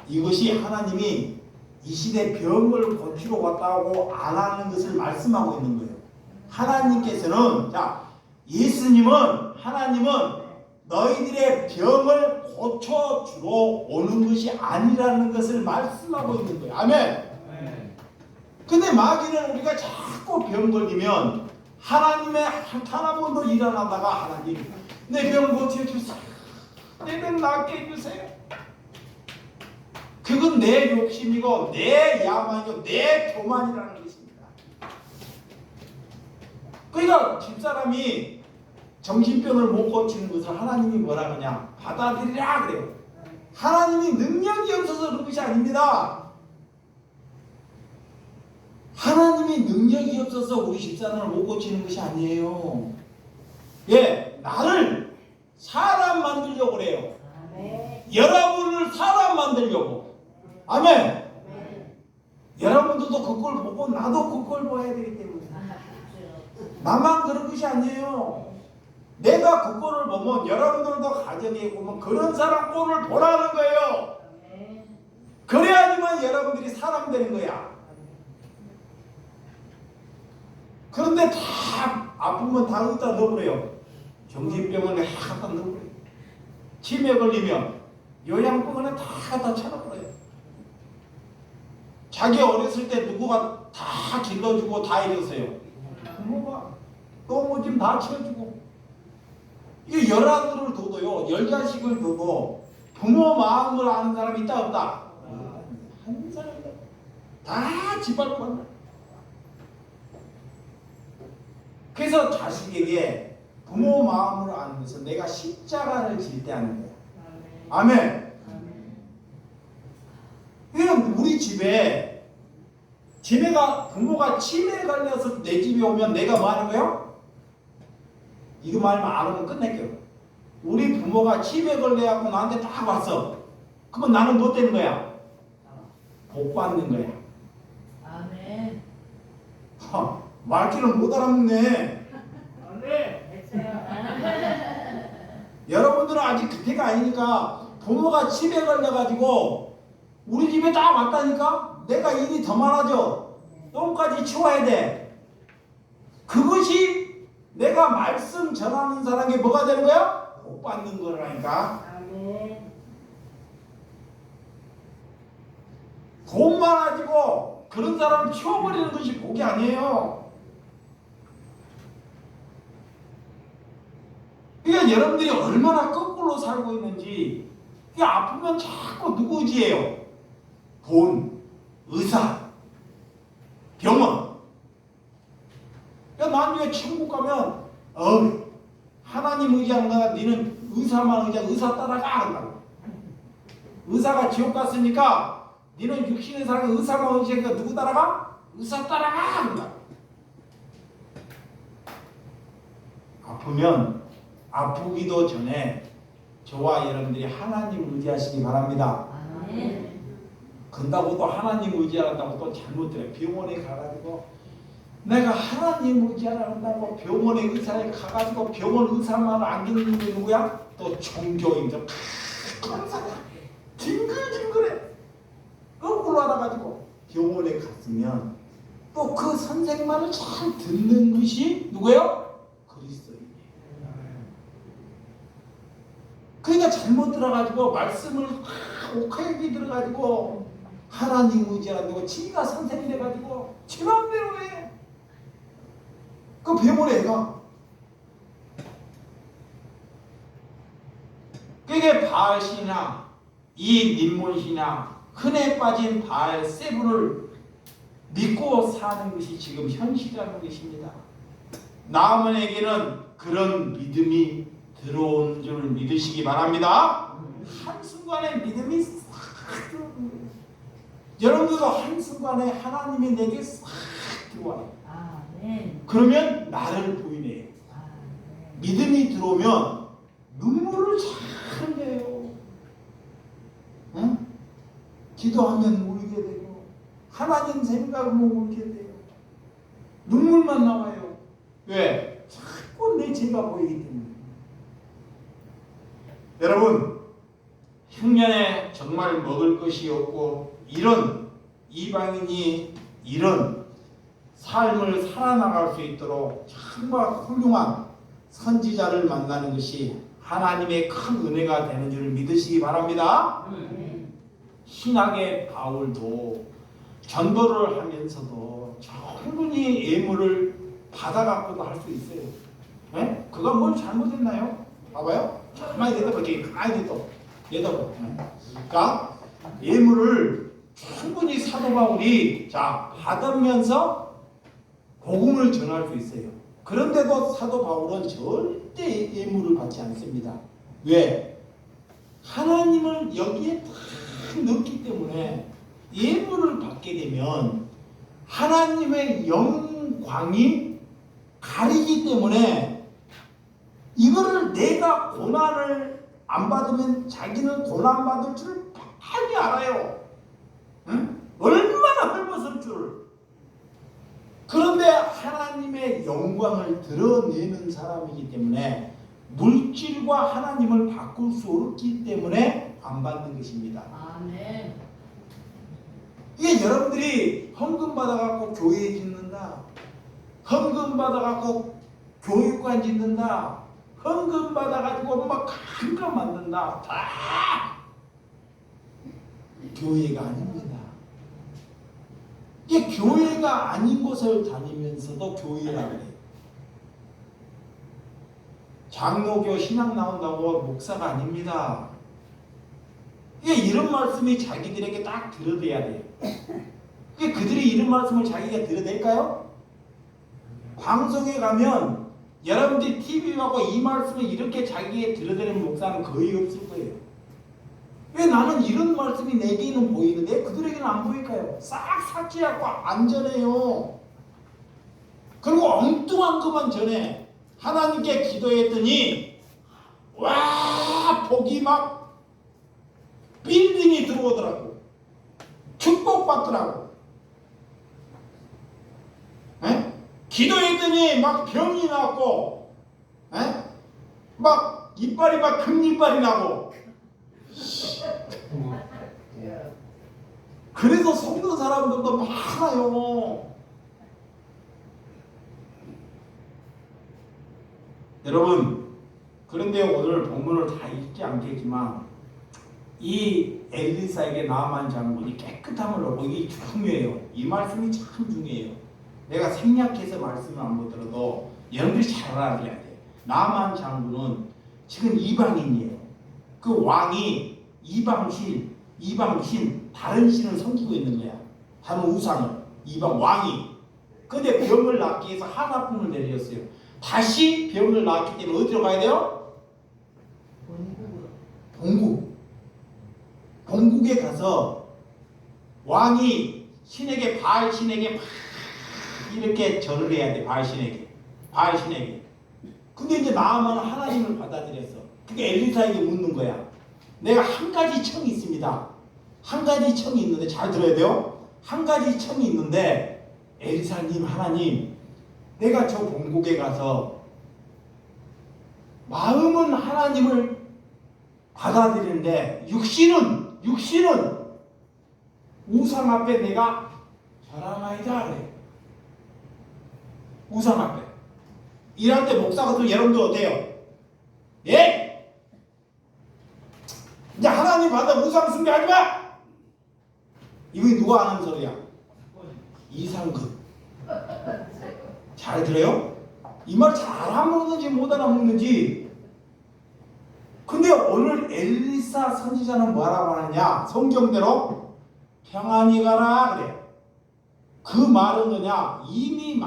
이것이 하나님이 이 시대 병을 고치러 왔다고 안 하는 것을 말씀하고 있는 거예요. 하나님께서는, 하나님은 너희들의 병을 고쳐주러 오는 것이 아니라는 것을 말씀하고 있는 거예요. 아멘. 근데 마귀는 우리가 자꾸 병 걸리면 하나님의 한 번도 일 안 하다가 하나님 내 병 고쳐주세요. 내 병 낫게 해주세요. 그건 내 욕심이고 내 야망이고 내 교만이라는 것입니다. 그러니까 집사람이 정신병을 못 고치는 것을 하나님이 뭐라 그러냐? 받아들이라 그래요. 하나님이 능력이 없어서 그런 것이 아닙니다. 하나님이 능력이 없어서 우리 집사람을 못 고치는 것이 아니에요. 나를 사람 만들려고 그래요. 여러분을 사람 만들려고. 아멘. 여러분들도 그걸 보고 나도 그걸 봐야 되기 때문에. 나만 그런 것이 아니에요. 내가 그 꼴을 보면 여러분들도 가정에 보면 그런 사람 꼴을 보라는 거예요. 그래야지만 여러분들이 사람 되는 거야. 그런데 다 아프면 다 어디다 넣어버려요. 정신병원에 다 갖다 넣어버려요. 치매 걸리면 요양병원에 다 갖다 쳐넣어버려요. 자기 어렸을 때 누구가 다 길러주고 다 이랬어요. 부모가 똥오줌 다 치워주고. 이게 열 아들을 둬도요, 열 자식을 둬도 부모 마음을 아는 사람이 있다 없다? 한 사람도 다 짓밟고 간다. 그래서 자식에게 부모 마음을 아는 것은 내가 십자가를 질 때 하는 거야. 아멘. 그러니까 우리 집에 부모가 치매에 걸려서 내 집에 오면 내가 뭐 하는 거예요? 이거 말만 알으면 끝낼게요. 우리 부모가 치매에 걸려갖고 나한테 딱 왔어. 그러면 나는 뭐 되는 거야? 복 받는 거야. 아멘. 말귀를 못 알아먹네. 여러분들은 아직 그때가 아니니까 부모가 치매에 걸려가지고 우리 집에 딱 왔다니까 내가 일이 더 많아져. 똥까지 치워야 돼. 그것이 내가 말씀 전하는 사람에게 뭐가 되는 거야? 복 받는 거라니까. 아멘. 돈 많아지고 그런 사람을 치워버리는 것이 복이 아니에요. 그러니까 여러분들이 얼마나 거꾸로 살고 있는지. 아프면 자꾸 누구 의지해요? 돈, 의사, 병원. 난 천국 가면 하나님 의지하는 거야. 너는 의사만 의지하고 의사 따라가 한다고. 의사가 지옥 갔으니까 너는 육신의 사람이 의사만 의지하니까 누구 따라가? 의사 따라가 한다. 아프면 아프기도 전에 저와 여러분들이 하나님 의지하시기 바랍니다. 아멘. 근다고 또 하나님 의지한다고 또 잘못돼요. 병원에 가가지고 내가 하나님 의지한다고 병원에 의사에 가가지고 병원 의사만 안 듣는 게 누구야? 또 종교인들 검사가 징글징글해. 거꾸로 알아가지고 병원에 갔으면 또 그 선생 말을 잘 듣는 것이 누구예요? 그리스도인이에요. 그러니까 잘못 들어가지고 말씀을 옥하게 들어가지고 하나님 의지한다고 지가 선생이 돼가지고 지 맘대로 해. 그 병원에 가. 그게 바알신앙, 이 님몬신앙, 흔해 빠진 바알 세븐을 믿고 사는 것이 지금 현실이라는 것입니다. 나아만에게는 그런 믿음이 들어온 줄 믿으시기 바랍니다. 한순간에 믿음이 싹 들어오는 거예요. 여러분들도 한순간에 하나님이 내게 싹 들어와요. 아멘. 그러면 나를 부인해요. 아멘. 믿음이 들어오면 눈물을 잘 흘려요. 응? 기도하면 울게 되고 하나님 생각하면 울게 돼요. 눈물만 나와요. 왜? 자꾸 내 죄가 보이기 때문에. 여러분, 흉년에 정말 먹을 것이 없고 이런 이방인이 이런 삶을 살아나갈 수 있도록 정말 훌륭한 선지자를 만나는 것이 하나님의 큰 은혜가 되는 줄 믿으시기 바랍니다. 신학의 바울도 전도를 하면서도 충분히 예물을 받아갖고도 할 수 있어요. 네? 그가 뭘 잘못했나요? 봐봐요. 가만히 내다볼게. 가만히 내다봐. 그러니까 예물을 충분히 사도 바울이 받으면서 복음을 전할 수 있어요. 그런데도 사도 바울은 절대 예물을 받지 않습니다. 왜? 하나님을 여기에 딱 넣기 때문에 예물을 받게 되면 하나님의 영광이 가리기 때문에 이거를 내가 고난을 안 받으면 자기는 고난 받을 줄 빨리 알아요. 응? 얼마나 헐벗을 줄. 그런데 하나님의 영광을 드러내는 사람이기 때문에 물질과 하나님을 바꿀 수 없기 때문에 안 받는 것입니다. 아멘. 이게 여러분들이 헌금 받아갖고 교회 짓는다, 헌금 받아갖고 교육관 짓는다, 헌금 받아가지고 막 큰거 만든다, 다 교회가 아닙니다. 이게 교회가 아닌 곳을 다니면서도 교회라고 해요. 장로교 신앙 나온다고 목사가 아닙니다. 이게 이런 말씀이 자기들에게 딱 들어대야 돼요. 이게 그들이 이런 말씀을 자기가 들어댈까요? 방송에 가면 여러분들이 TV 보고 이 말씀을 이렇게 자기에 들어대는 목사는 거의 없을 거예요. 왜 나는 이런 말씀이 내게는 보이는데 그들에게는 안 보일까요? 싹 삭제하고 안전해요. 그리고 엉뚱한 것만 전해. 하나님께 기도했더니 와 복이 막 빌딩이 들어오더라고. 축복받더라고. 에? 기도했더니 막 병이 났고, 에? 막 이빨이 막 금이빨이 나고. 그래서 속는 사람들도 많아요. 여러분, 그런데 오늘 본문을 다 읽지 않겠지만 이 엘리사에게 나아만 장군이 깨끗함을 얻고 이게 중요해요. 이 말씀이 참 중요해요. 내가 생략해서 말씀을 안 못 들어도 여러분들이 잘 알아야 돼. 나아만 장군은 지금 이방인이에요. 그 왕이 이방신 다른 신을 섬기고 있는 거야. 다른 우상을 이방 왕이. 근데 병을 낫기 위해서 하나뿐을 내렸어요. 다시 병을 낫기 때문에 어디로 가야 돼요? 본국. 본국에 가서 왕이 신에게 바알 신에게 막 이렇게 절을 해야 돼. 바알 신에게. 근데 이제 나아만은 하나님을 받아들였어. 그게 엘리사에게 묻는 거야. 내가 한 가지 청이 있습니다. 한 가지 청이 있는데 잘 들어야 돼요. 한 가지 청이 있는데 엘리사님 하나님 내가 저 본국에 가서 마음은 하나님을 받아들이는데 육신은 우상 앞에 내가 절하나이다 그래. 우상 앞에 일할 때 목사 같은 여러분들 어때요? 예? 이제 하나님 받아 우상 숭배하지 마. 이거 누가 하는 소리야? 이상근. 잘 들어요? 이 말 잘 알아먹는지 못 알아먹는지. 근데 오늘 엘리사 선지자는 뭐라고 하느냐? 성경대로 평안히 가라 그래. 그 말은 뭐냐? 이미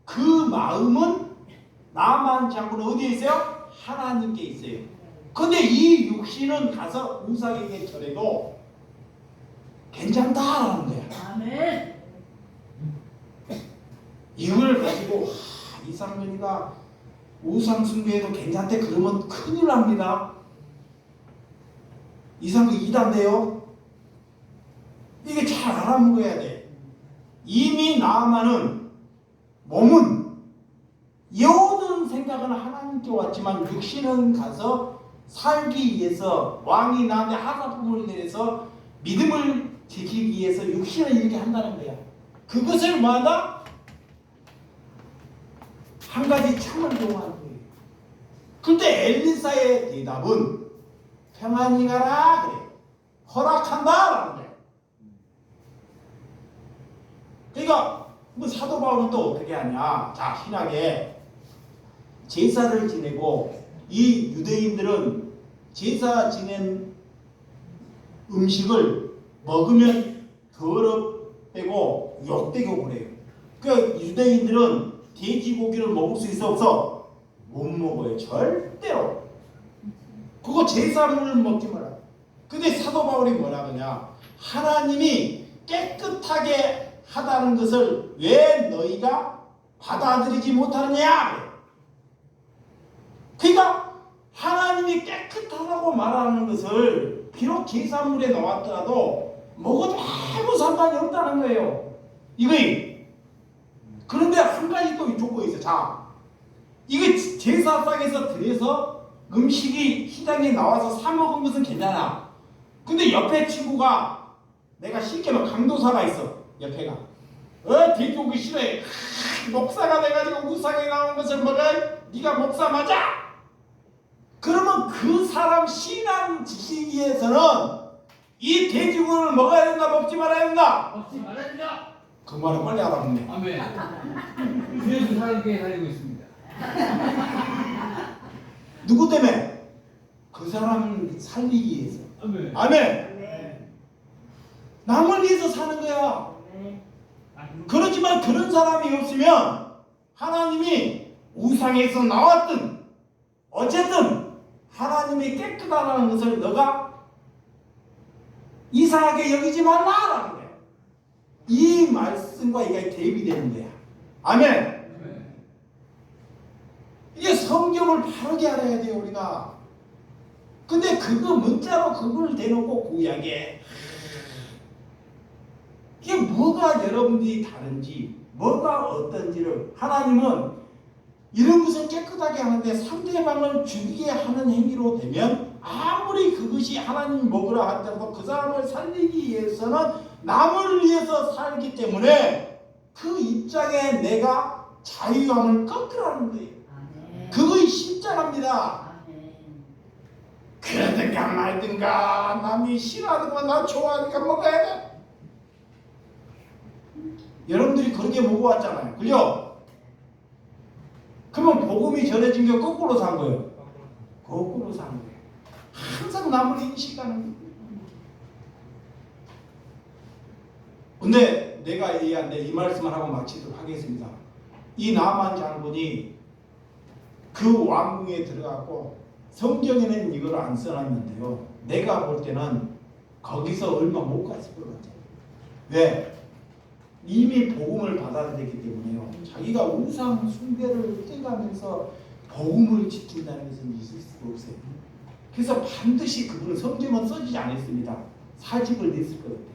그 마음은 나만 장군은 어디에 있어요? 하나님께 있어요. 근데 이 육신은 가서 우상에게 절해도 괜찮다라는 거야. 아멘. 이걸 가지고 이상민이가 우상 숭배해도 괜찮대 그러면 큰일 납니다. 이상민 이단돼요. 이게 잘 알아먹어야 돼. 이미 나아만은 몸은 모든 생각은 하나님께 왔지만 육신은 가서 살기 위해서 왕이 나한테 하사품을 내려서 믿음을 지키기 위해서 육신을 이렇게 한다는 거야. 그것을 뭐한다? 한 가지 참을 이용하는 거예요. 근데 엘리사의 대답은 평안히 가라 그래. 허락한다라는 거야. 그러니까 뭐 사도 바울은 또 어떻게 하냐? 자, 신약에 제사를 지내고 이 유대인들은 제사 지낸 음식을 먹으면 더럽되고 욕되고 그래요. 그 유대인들은 돼지고기를 먹을 수 있어 없어? 못 먹어요. 절대로. 그거 제사물을 먹지 마라. 근데 사도 바울이 뭐라 그러냐? 하나님이 깨끗하게 하다는 것을 왜 너희가 받아들이지 못하느냐? 그러니까 하나님이 깨끗하다고 말하는 것을 비록 제사물에 나왔더라도 먹어도 아무 상관이 없다는 거예요. 이거이. 그런데 한 가지 또 조건이 있어. 자, 이거 제사상에서 들여서 음식이 시장에 나와서 사 먹은 것은 괜찮아. 근데 옆에 친구가 내가 쉽게 말 강도사가 있어. 옆에가. 돼지고기 싫어해. 목사가 돼가지고 우상에 나온 것을 먹어. 네가 목사 맞아? 그러면 그 사람 신앙 지키기 위해서는 이 돼지고기를 먹어야 된다, 먹지 말아야 된다? 먹지 말아야 된다. 그 말을 빨리 알아먹네. 아멘. 주에서 살게 살고 있습니다. 누구 때문에? 그 사람 살리기 위해서. 아멘. 아멘. 남을 위해서 사는 거야. 그렇지만 그런 사람이 없으면 하나님이 우상에서 나왔든 어쨌든 하나님이 깨끗하다는 것을 너가 이상하게 여기지 말라라는 거야. 이 말씀과 이게 대비되는 거야. 아멘. 이게 성경을 바르게 알아야 돼요 우리가. 근데 그거 문자로 그걸 대놓고 구약에 이게 뭐가 여러분들이 다른지 뭐가 어떤지를 하나님은 이런 것을 깨끗하게 하는데 상대방을 죽이게 하는 행위로 되면 아무리 그것이 하나님 먹으라 하더라도 그 사람을 살리기 위해서는 남을 위해서 살기 때문에 그 입장에 내가 자유함을 꺾으라는 거예요. 그것이 십자가입니다. 그러든가 말든가 남이 싫어하든가 나 좋아하니까 먹어야 돼. 여러분들이 그렇게 먹어왔잖아요. 그죠? 그러면 복음이 전해진 게 거꾸로 산 거예요. 거꾸로 산 거예요. 항상 남을 인식하는 거예요. 근데 내가 이 말씀을 하고 마치도록 하겠습니다. 이 나만 장군이 그 왕궁에 들어갔고 성경에는 이걸 안 써놨는데요. 내가 볼 때는 거기서 얼마 못 갔을 것 같아요. 왜? 이미 복음을 받아들였기 때문에요. 자기가 우상 숭배를 떼가면서 복음을 지킨다는 것은 있을 수가 없어요. 그래서 반드시 그분은 성경은 써지지 않았습니다. 사직을 냈을 것 같아요.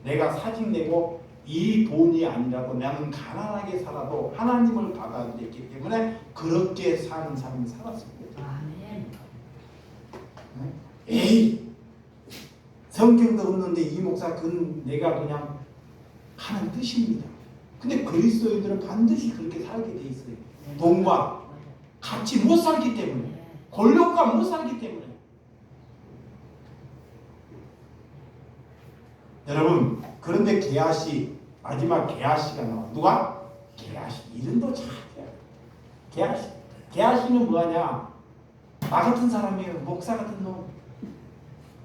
내가 사직 내고 이 돈이 아니라도 나는 가난하게 살아도 하나님을 받아들였기 때문에 그렇게 사는 사람이 살았습니다. 아멘. 에이, 성경도 없는데 이 목사 그건 내가 그냥 하는 뜻입니다. 근데 그리스도인들은 반드시 그렇게 살게 돼 있어요. 돈과 같이 못 살기 때문에, 권력과 못 살기 때문에. 여러분, 그런데 게하시, 마지막 게하시가 나와. 누가? 게하시. 이름도 참 게하시. 게하시는 뭐하냐? 나 같은 사람이에요. 목사 같은 놈.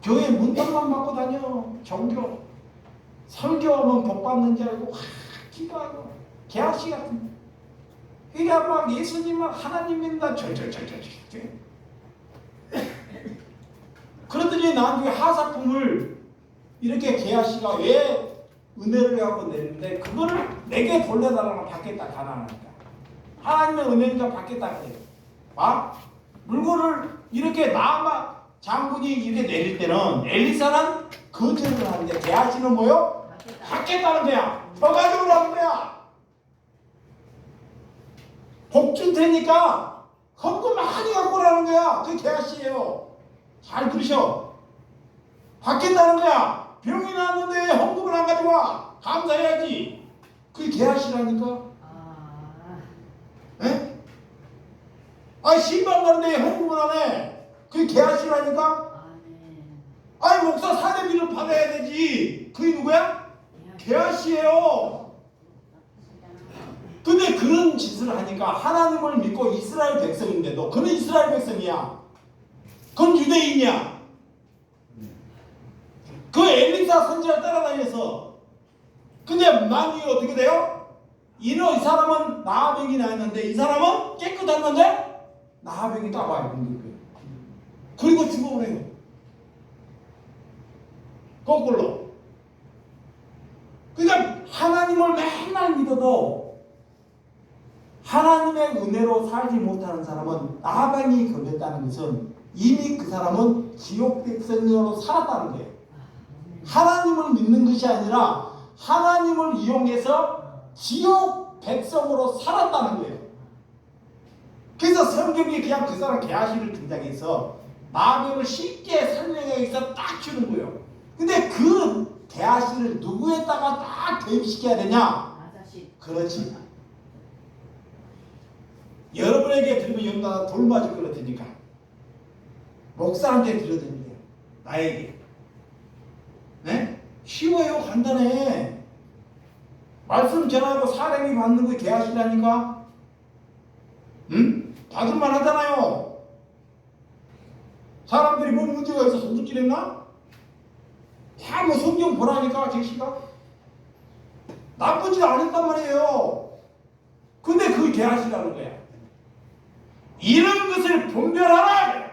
교회 문턱만 맞고 다녀. 종교. 설교하면 복 받는 줄 알고 기도하고. 게하시 같은. 그러니까 막 예수님은 하나님 믿는다. 그러더니 나중에 하사품을 이렇게 게하시가 왜 은혜를 갖고 내는데 그거를 내게 돌려달라고 받겠다 가난하니까. 하나님의 은혜니까 받겠다 그래요. 물건을 이렇게 나아만 장군이 이렇게 내릴 때는 엘리사는 거절을 하는데 게하시는 뭐요? 받겠다는 거야. 더 가져오라는 거야. 복 줄 테니까 헌금 많이 갖고 오라는 거야. 그게 게하시예요. 잘 들으셔. 받겠다는 거야. 병이 났는데 헌금을 안 가져와. 감사해야지. 그게 게하시라니까. 에? 신방 가는데 헌금을 안 해. 그게 게하시라니까. 목사 사례비를 받아야 되지. 그게 누구야? 게하시예요. 근데 그런 짓을 하니까 하나님을 믿고 이스라엘 백성인데도 그는 이스라엘 백성이야. 그건 유대인이야. 그 엘리사 선지자를 따라다녀서. 근데 만약에 어떻게 돼요? 이 사람은 나병이 나였는데 이 사람은 깨끗했는데 나병이 따와요. 그리고 죽어버려요. 거꾸로. 그러니까 하나님을 맨날 믿어도 하나님의 은혜로 살지 못하는 사람은 나병이 걸렸다는 것은 이미 그 사람은 지옥 백성으로 살았다는 거예요. 하나님을 믿는 것이 아니라 하나님을 이용해서 지옥 백성으로 살았다는 거예요. 그래서 성경이 그냥 그 사람 게하시를 등장해서 나병을 쉽게 설명하기 위해서 딱 주는 거예요. 근데 그 게하시를 누구에다가 딱 대입시켜야 되냐? 그렇지. 여러분에게 들으면 연다 돌 맞을 것 같으니까 목사한테 들어드는 거예요. 나에게. 네? 쉬워요. 간단해. 말씀 전하고 사람이 받는 거 게하시라니까. 응? 받을만 하잖아요. 사람들이 뭐 문제가 있어서 도둑질했나? 다 뭐 성경 보라니까 제시가 나쁘지 않았단 말이에요. 근데 그게 게하시라는 거야. 이런 것을 분별하라.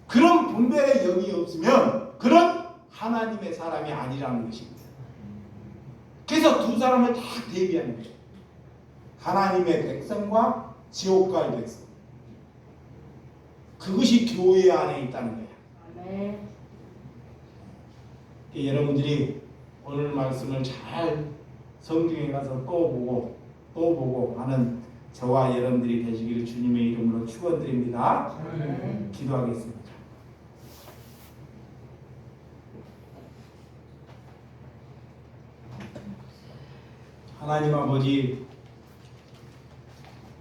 그런 분별의 영이 없으면 그런 하나님의 사람이 아니라는 것입니다. 그래서 두 사람을 다 대비하는 거죠. 하나님의 백성과 지옥 갈 백성. 그것이 교회 안에 있다는 거야. 여러분들이 오늘 말씀을 잘 성경에 가서 또 보고 하는 저와 여러분들이 되시기를 주님의 이름으로 축원드립니다. 기도하겠습니다. 하나님 아버지,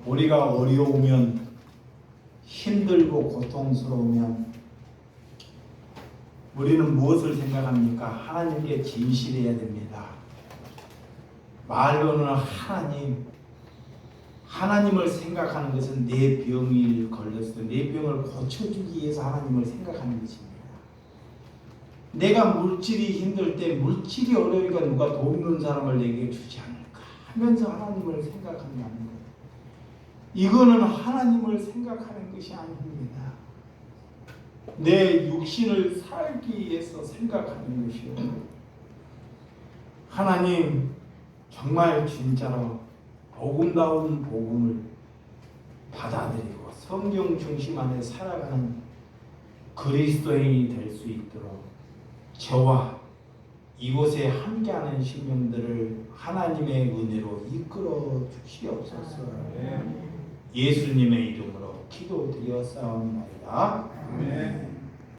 우리가 어려우면 힘들고 고통스러우면 우리는 무엇을 생각합니까? 하나님께 진실해야 됩니다. 말로는 하나님을 생각하는 것은 내 병이 걸렸을 때 내 병을 고쳐주기 위해서 하나님을 생각하는 것입니다. 내가 물질이 힘들 때 물질이 어려우니까 누가 돕는 사람을 내게 주지 않을까 하면서 하나님을 생각한다는 거예요. 이거는 하나님을 생각하는 것이 아닙니다. 내 육신을 살기 위해서 생각하는 것이요. 하나님 정말 진짜로 복음다운 복음을 받아들이고 성경 중심 안에 살아가는 그리스도인이 될 수 있도록 저와 이곳에 함께하는 신명들을 하나님의 은혜로 이끌어 주시옵소서. 예수님의 이름으로 기도드렸사옵나이다. 아멘.